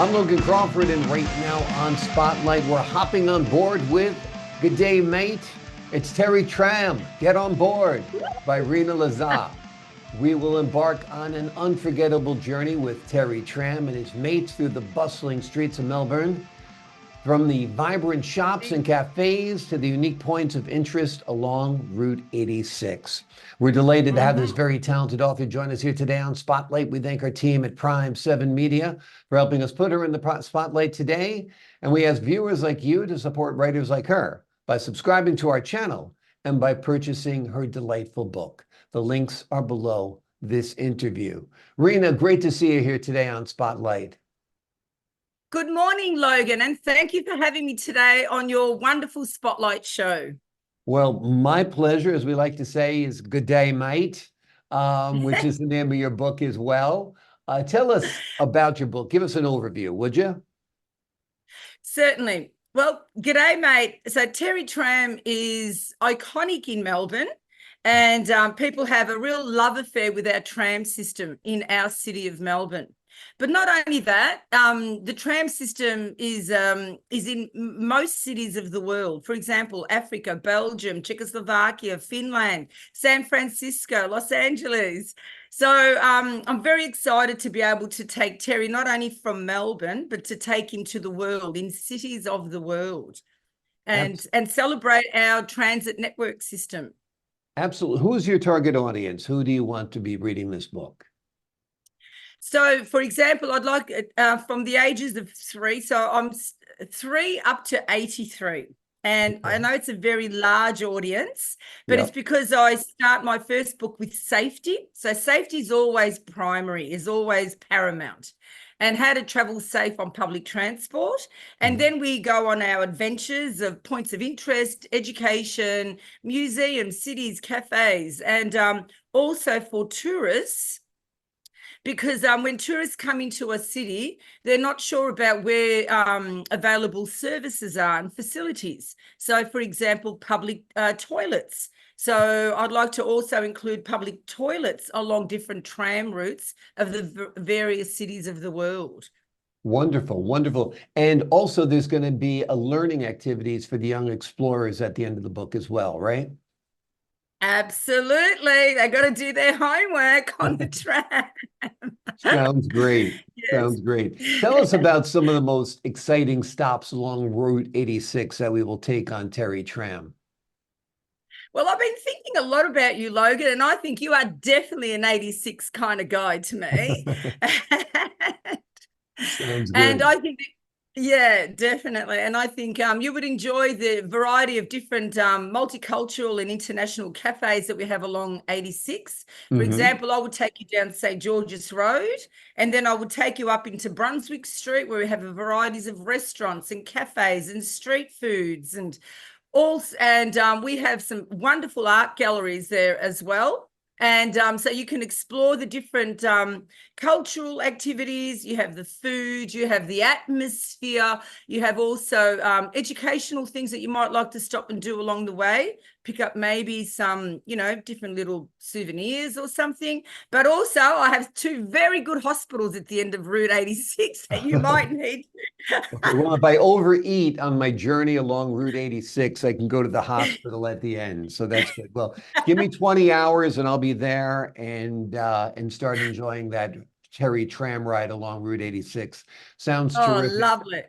I'm Logan Crawford, and right now on Spotlight, we're hopping on board with Good Day Mate. It's Terry Tram, Get on Board by Rene Lazar. We will embark on an unforgettable journey with Terry Tram and his mates through the bustling streets of Melbourne. From the vibrant shops and cafes to the unique points of interest along Route 86. We're delighted to have this very talented author join us here today on Spotlight. We thank our team at Prime 7 Media for helping us put her in the spotlight today. And we ask viewers like you to support writers like her by subscribing to our channel and by purchasing her delightful book. The links are below this interview. Rena, great to see you here today on Spotlight. Good morning, Logan, and thank you for having me today on your wonderful Spotlight show. Well, my pleasure, as we like to say, is Good Day Mate, which is the name of your book as well. Tell us about your book. Give us an overview, would you? Certainly. Well, g'day, mate. So Terry Tram is iconic in Melbourne, and people have a real love affair with our tram system in our city of Melbourne. But not only that, the tram system is in most cities of the world. For example, Africa, Belgium, Czechoslovakia, Finland, San Francisco, Los Angeles. So I'm very excited to be able to take Terry not only from Melbourne, but to take him to the world, in cities of the world, and celebrate our transit network system. Absolutely. Who's your target audience? Who do you want to be reading this book? So, for example, I'd like from the ages of 3, so I'm 3 up to 83. And I know it's a very large audience, but it's because I start my first book with safety. So safety is always primary, is always paramount, and how to travel safe on public transport. And then we go on our adventures of points of interest, education, museums, cities, cafes, and also for tourists. Because when tourists come into a city, they're not sure about where available services are and facilities. So, for example, public toilets. So I'd like to also include public toilets along different tram routes of the various cities of the world. Wonderful, wonderful. And also there's going to be a learning activities for the young explorers at the end of the book as well, right? Absolutely. They got to do their homework on the tram. Sounds great. Yes. Sounds great. Tell us about some of the most exciting stops along Route 86 that we will take on Terry Tram. Well, I've been thinking a lot about you, Logan, and I think you are definitely an 86 kind of guy to me. Sounds good. And I think yeah, definitely. And I think you would enjoy the variety of different multicultural and international cafes that we have along 86. For example, I would take you down St. George's Road, and then I would take you up into Brunswick Street, where we have a varieties of restaurants and cafes and street foods, and we have some wonderful art galleries there as well. And so you can explore the different cultural activities. You have the food, you have the atmosphere, you have also educational things that you might like to stop and do along the way. Pick up maybe some, different little souvenirs or something. But also I have 2 very good hospitals at the end of Route 86 that you might need. Okay, well, if I overeat on my journey along Route 86, I can go to the hospital at the end. So that's good. Well, give me 20 hours and I'll be there and start enjoying that Terry Tram ride along Route 86. Sounds terrific. Oh, lovely.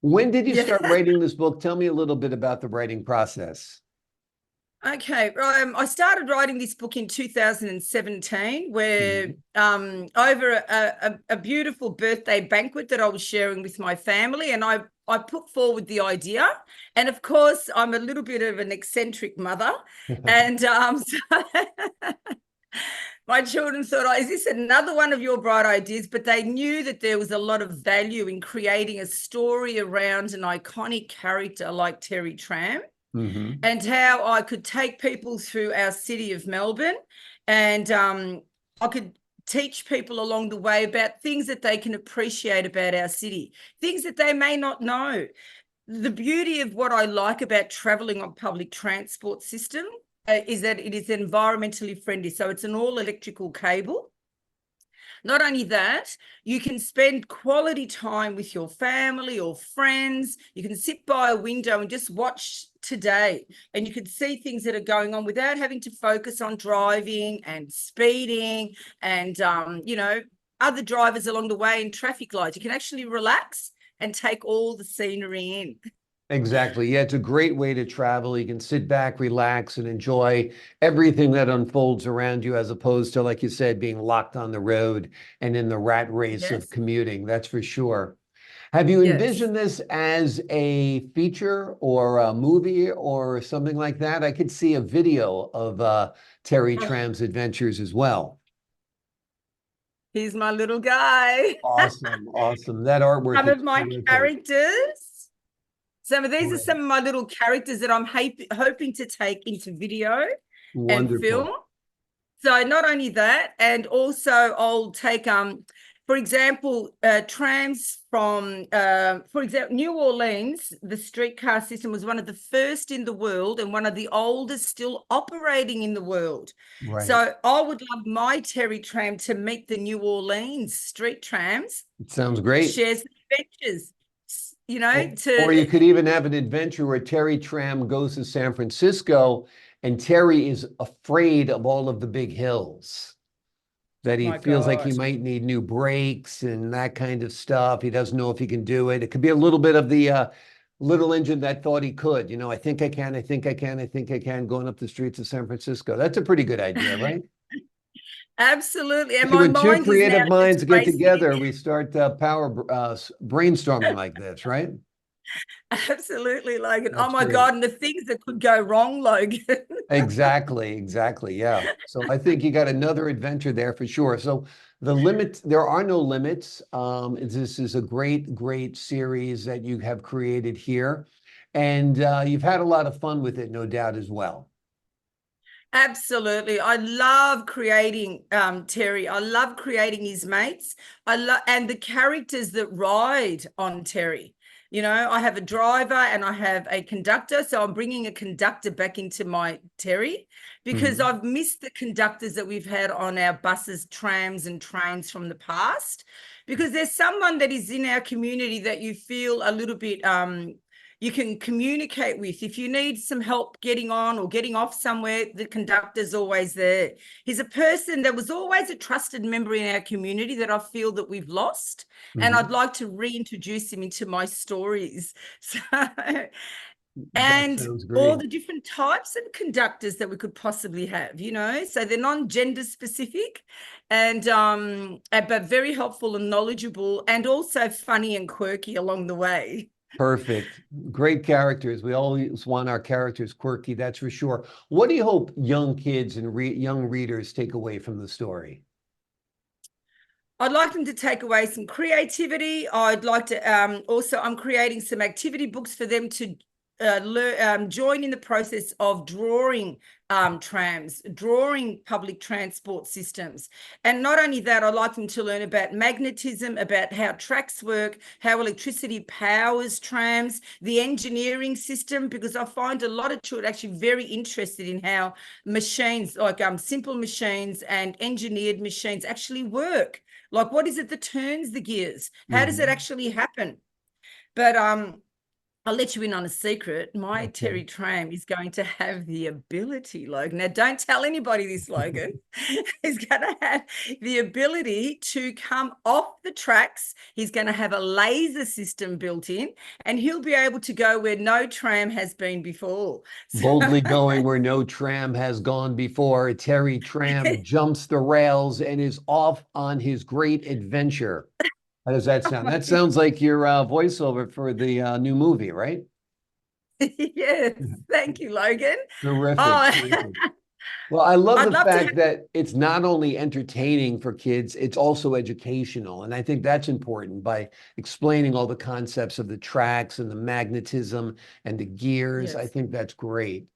When did you start writing this book? Tell me a little bit about the writing process. Okay, I started writing this book in 2017, where over a beautiful birthday banquet that I was sharing with my family, and I put forward the idea. And of course, I'm a little bit of an eccentric mother, and so my children thought, oh, is this another one of your bright ideas? But they knew that there was a lot of value in creating a story around an iconic character like Terry Tram. And how I could take people through our city of Melbourne, and I could teach people along the way about things that they can appreciate about our city, things that they may not know. The beauty of what I like about traveling on public transport system is that it is environmentally friendly. So it's an all electrical cable. Not only that, you can spend quality time with your family or friends. You can sit by a window and just watch today, and you can see things that are going on without having to focus on driving and speeding and, other drivers along the way and traffic lights. You can actually relax and take all the scenery in. Exactly. Yeah, it's a great way to travel. You can sit back, relax, and enjoy everything that unfolds around you, as opposed to, like you said, being locked on the road and in the rat race of Yes. commuting. That's for sure. Have you Yes. envisioned this as a feature or a movie or something like that? I could see a video of Terry Oh, Tram's adventures as well. he's my little guy. Awesome, awesome. That artwork Some is of my terrific. characters. These are Great. some of my little characters that I'm hoping to take into video and film. Wonderful. So not only that, and also I'll take for example, trams from for example, New Orleans. The streetcar system was one of the first in the world and one of the oldest still operating in the world. Right. So I would love my Terry Tram to meet the New Orleans street trams, It sounds great. share some adventures, Or you to could even have an adventure where Terry Tram goes to San Francisco and Terry is afraid of all of the big hills, that he my feels like he God. might need new brakes and that kind of stuff. He doesn't know if he can do it. It could be a little bit of the little engine that thought he could. I think I can, I think I can, I think I can, going up the streets of San Francisco. That's a pretty good idea, right? Absolutely. And See, my when two mind is now creative just minds get racing. together, we start brainstorming like this, right? Absolutely, Logan. Oh That's my great. God. And the things that could go wrong, Logan. Exactly, exactly. Yeah. So I think you got another adventure there for sure. So there are no limits. This is a great, great series that you have created here. And you've had a lot of fun with it, no doubt, as well. Absolutely. I love creating Terry. I love creating his mates. I love and the characters that ride on Terry. I have a driver and I have a conductor. So I'm bringing a conductor back into my Terry because Mhm. I've missed the conductors that we've had on our buses, trams, and trains from the past. Because there's someone that is in our community that you feel a little bit you can communicate with. If you need some help getting on or getting off somewhere, the conductor's always there. He's a person that was always a trusted member in our community that I feel that we've lost. And I'd Mhm. like to reintroduce him into my stories. So, That and sounds all great. the different types of conductors that we could possibly have, so they're non-gender specific and but very helpful and knowledgeable and also funny and quirky along the way. Perfect. Great characters. We always want our characters quirky, that's for sure. What do you hope young kids and young readers take away from the story? I'd like them to take away some creativity. I'd like to also, I'm creating some activity books for them to join in the process of drawing trams, drawing public transport systems. And not only that, I'd like them to learn about magnetism, about how tracks work, how electricity powers trams, the engineering system, because I find a lot of children actually very interested in how machines, like simple machines and engineered machines actually work. Like, what is it that turns the gears? How does it Mhm. actually happen? But I'll let you in on a secret. My Okay. Terry Tram is going to have the ability, Logan. Now, don't tell anybody this, Logan. He's going to have the ability to come off the tracks. He's going to have a laser system built in, and he'll be able to go where no tram has been before. So Boldly going where no tram has gone before. Terry Tram jumps the rails and is off on his great adventure. How does that sound? That sounds like your voiceover for the new movie, right? yes, thank you, Logan. Terrific, Oh, terrific. Well, I love I'd the love to fact have. that it's not only entertaining for kids, it's also educational. And I think that's important by explaining all the concepts of the tracks and the magnetism and the gears. I Yes. think that's great.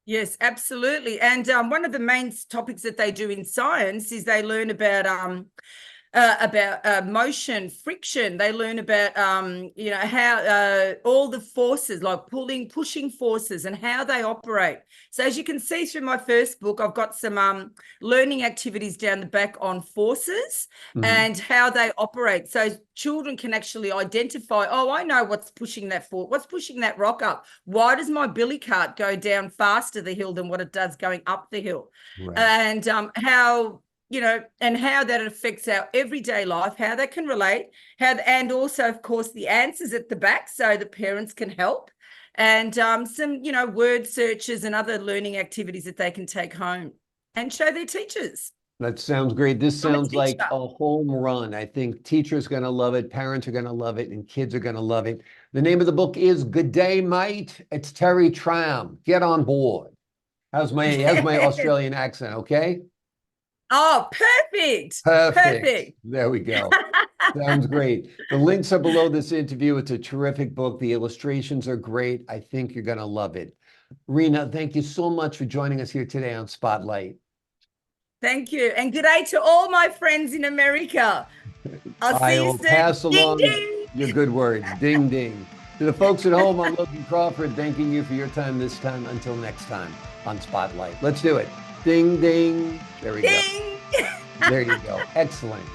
Yes, absolutely. And one of the main topics that they do in science is they learn about about motion, friction. They learn about, how all the forces, like pushing forces and how they operate. So as you can see through my first book, I've got some learning activities down the back on forces and how they operate. So children can actually identify, oh, I know what's pushing that rock up. Why does my billy cart go down faster the hill than what it does going up the hill? Right. And how and how that affects our everyday life, how they can relate, and also, of course, the answers at the back so the parents can help, and some, word searches and other learning activities that they can take home and show their teachers. That sounds great. This I'm a sounds like teacher. a home run. I think teachers are going to love it, parents are going to love it, and kids are going to love it. The name of the book is Good Day, Mate. It's Terry Tram. Get on board. How's my Australian accent? Okay. Oh, perfect. Perfect. There we go. Sounds great. The links are below this interview. It's a terrific book. The illustrations are great. I think you're going to love it. Rene, thank you so much for joining us here today on Spotlight. Thank you. And good day to all my friends in America. I'll see you will soon. pass along Ding, ding. your good words. Ding, ding. To the folks at home, I'm Logan Crawford, thanking you for your time this time. Until next time on Spotlight. Let's do it. Ding, ding. There we go. There you go. Excellent.